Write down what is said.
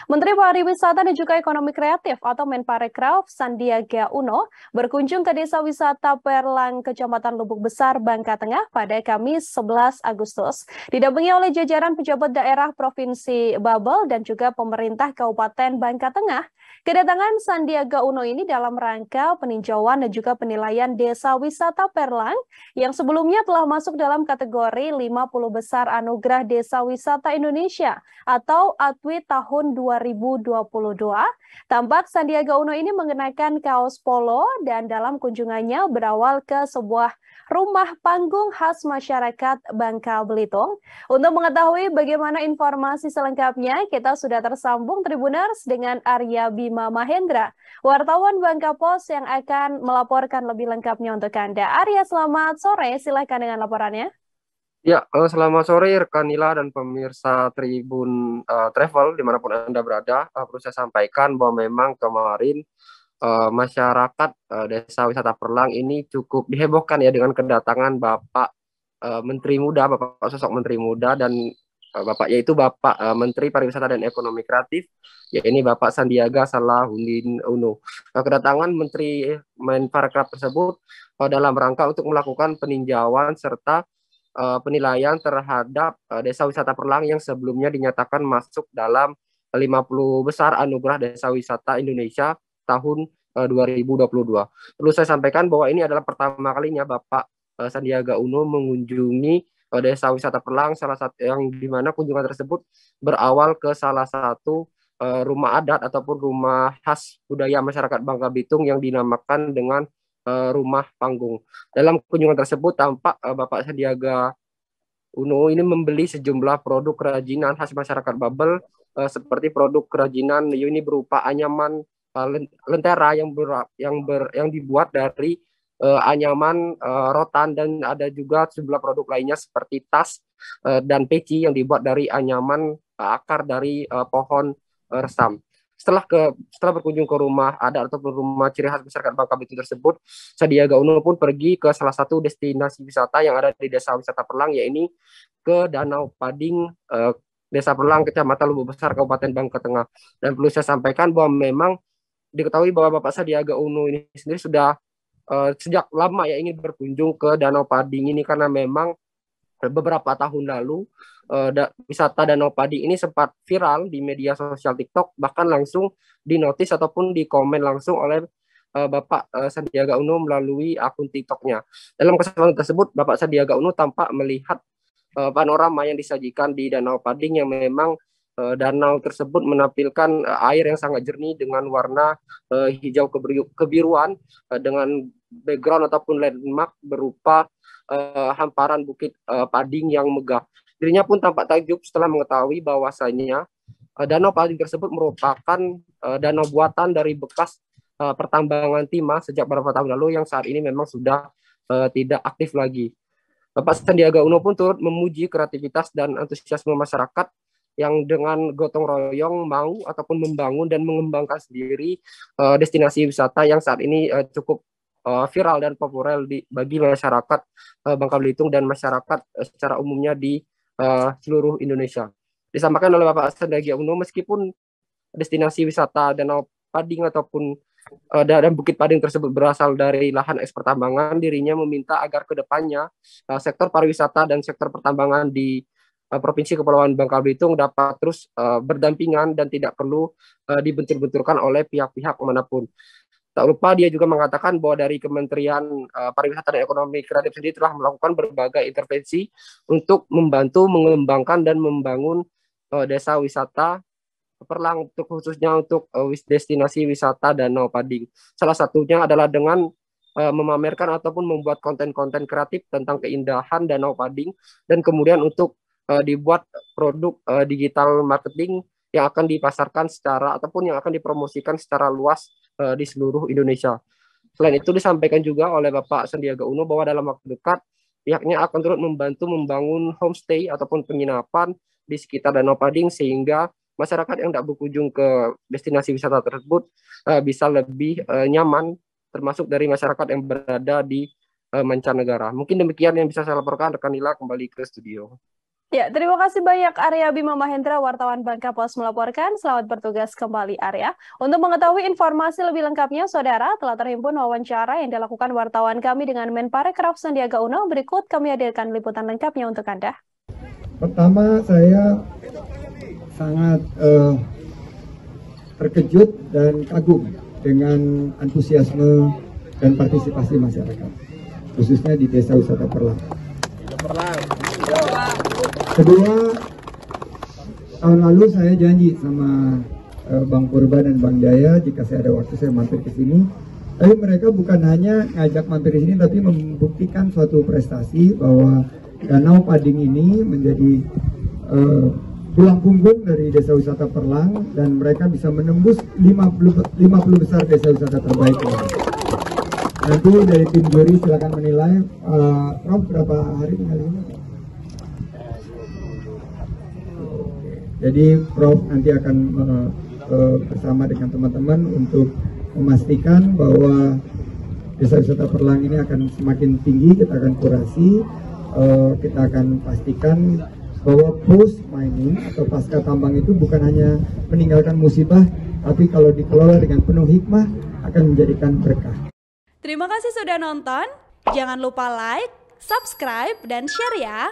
Menteri Pariwisata dan juga Ekonomi Kreatif atau Menparekraf Sandiaga Uno berkunjung ke Desa Wisata Perlang, Kecamatan Lubuk Besar, Bangka Tengah pada Kamis 11 Agustus. Didampingi oleh jajaran pejabat daerah Provinsi Babel dan juga pemerintah Kabupaten Bangka Tengah. Kedatangan Sandiaga Uno ini dalam rangka peninjauan dan juga penilaian Desa Wisata Perlang yang sebelumnya telah masuk dalam kategori 50 besar Anugerah Desa Wisata Indonesia atau ATWI tahun 2022. Tampak Sandiaga Uno ini mengenakan kaos polo dan dalam kunjungannya berawal ke sebuah rumah panggung khas masyarakat Bangka Belitung. Untuk mengetahui bagaimana informasi selengkapnya, kita sudah tersambung Tribuners dengan Arya Bima Mahendra, wartawan Bangka Pos yang akan melaporkan lebih lengkapnya untuk Anda. Arya, selamat sore. Silakan dengan laporannya. Ya, selamat sore rekan Nila dan pemirsa Tribun Travel dimanapun Anda berada. Perlu saya sampaikan bahwa memang kemarin masyarakat Desa Wisata Perlang ini cukup dihebohkan ya dengan kedatangan Bapak Menteri Muda, Bapak sosok Menteri Muda dan Bapak yaitu Bapak Menteri Pariwisata dan Ekonomi Kreatif, ya ini Bapak Sandiaga Salahuddin Uno. Kedatangan Menteri Menparekraf tersebut dalam rangka untuk melakukan peninjauan serta penilaian terhadap Desa Wisata Perlang yang sebelumnya dinyatakan masuk dalam 50 besar Anugerah Desa Wisata Indonesia tahun 2022. Perlu saya sampaikan bahwa ini adalah pertama kalinya Bapak Sandiaga Uno mengunjungi Desa Wisata Perlang, salah satu yang di mana kunjungan tersebut berawal ke salah satu rumah adat ataupun rumah khas budaya masyarakat Bangka Belitung yang dinamakan dengan rumah panggung. Dalam kunjungan tersebut tampak Bapak Sandiaga Uno ini membeli sejumlah produk kerajinan khas masyarakat Babel seperti produk kerajinan ini berupa anyaman lentera yang dibuat dari anyaman rotan, dan ada juga sejumlah produk lainnya seperti tas dan peci yang dibuat dari anyaman akar dari pohon resam. Setelah berkunjung ke rumah adat ataupun rumah ciri khas masyarakat Bangka Belitung tersebut, Sandiaga Uno pun pergi ke salah satu destinasi wisata yang ada di Desa Wisata Perlang, yaitu ke Danau Pading, Desa Perlang, Kecamatan Lubuk Besar, Kabupaten Bangka Tengah. Dan perlu saya sampaikan bahwa memang diketahui bahwa Bapak Sandiaga Uno ini sendiri sudah sejak lama ya ingin berkunjung ke Danau Pading ini, karena memang beberapa tahun lalu wisata Danau Pading ini sempat viral di media sosial TikTok, bahkan langsung dinotis ataupun dikomen langsung oleh Bapak Sandiaga Uno melalui akun TikToknya. Dalam kesempatan tersebut, Bapak Sandiaga Uno tampak melihat panorama yang disajikan di Danau Pading yang memang danau tersebut menampilkan air yang sangat jernih dengan warna hijau kebiruan dengan background ataupun landmark berupa hamparan bukit Pading yang megah. Dirinya pun tampak takjub setelah mengetahui bahwasanya danau Pading tersebut merupakan danau buatan dari bekas pertambangan timah sejak beberapa tahun lalu yang saat ini memang sudah tidak aktif lagi. Bapak Sandiaga Uno pun turut memuji kreativitas dan antusiasme masyarakat yang dengan gotong royong mau ataupun membangun dan mengembangkan sendiri destinasi wisata yang saat ini cukup viral dan populer bagi masyarakat Bangka Belitung dan masyarakat secara umumnya di seluruh Indonesia. Disampaikan oleh Bapak Sandiaga Uno, meskipun destinasi wisata Danau Pading ataupun dan Bukit Pading tersebut berasal dari lahan eks pertambangan, dirinya meminta agar kedepannya sektor pariwisata dan sektor pertambangan di Provinsi Kepulauan Bangka Belitung dapat terus berdampingan dan tidak perlu dibentur-benturkan oleh pihak-pihak manapun. Tak lupa dia juga mengatakan bahwa dari Kementerian Pariwisata dan Ekonomi Kreatif sendiri telah melakukan berbagai intervensi untuk membantu mengembangkan dan membangun desa wisata Perlang, khususnya untuk destinasi wisata Danau Pading. Salah satunya adalah dengan memamerkan ataupun membuat konten-konten kreatif tentang keindahan Danau Pading, dan kemudian untuk dibuat produk digital marketing yang akan dipasarkan secara ataupun yang akan dipromosikan secara luas di seluruh Indonesia. Selain itu disampaikan juga oleh Bapak Sandiaga Uno bahwa dalam waktu dekat pihaknya akan turut membantu membangun homestay ataupun penginapan di sekitar Danau Pading sehingga masyarakat yang tidak berkunjung ke destinasi wisata tersebut bisa lebih nyaman, termasuk dari masyarakat yang berada di mancanegara. Mungkin demikian yang bisa saya laporkan, rekan Nila, kembali ke studio. Ya, terima kasih banyak Arya Bima Mahendra, wartawan Bangka Pos melaporkan. Selamat bertugas kembali Arya. Untuk mengetahui informasi lebih lengkapnya, Saudara, telah terhimpun wawancara yang dilakukan wartawan kami dengan Menparekraf Sandiaga Uno. Berikut kami hadirkan liputan lengkapnya untuk Anda. Pertama, saya sangat terkejut dan kagum dengan antusiasme dan partisipasi masyarakat, khususnya di Desa Wisata Perlang. Kedua, tahun lalu saya janji sama Bang Purba dan Bang Jaya, jika saya ada waktu saya mampir ke sini. Tapi mereka bukan hanya ngajak mampir di sini, tapi membuktikan suatu prestasi bahwa Danau Pading ini menjadi tulang punggung dari Desa Wisata Perlang, dan mereka bisa menembus 50 besar desa wisata terbaik. Nanti dari tim juri silakan menilai. Rob, berapa hari tinggal ini? Jadi Prof nanti akan bersama dengan teman-teman untuk memastikan bahwa Desa Wisata Perlang ini akan semakin tinggi. Kita akan kurasi, kita akan pastikan bahwa post mining atau pasca tambang itu bukan hanya meninggalkan musibah, tapi kalau dikelola dengan penuh hikmah akan menjadikan berkah. Terima kasih sudah nonton. Jangan lupa like, subscribe, dan share ya.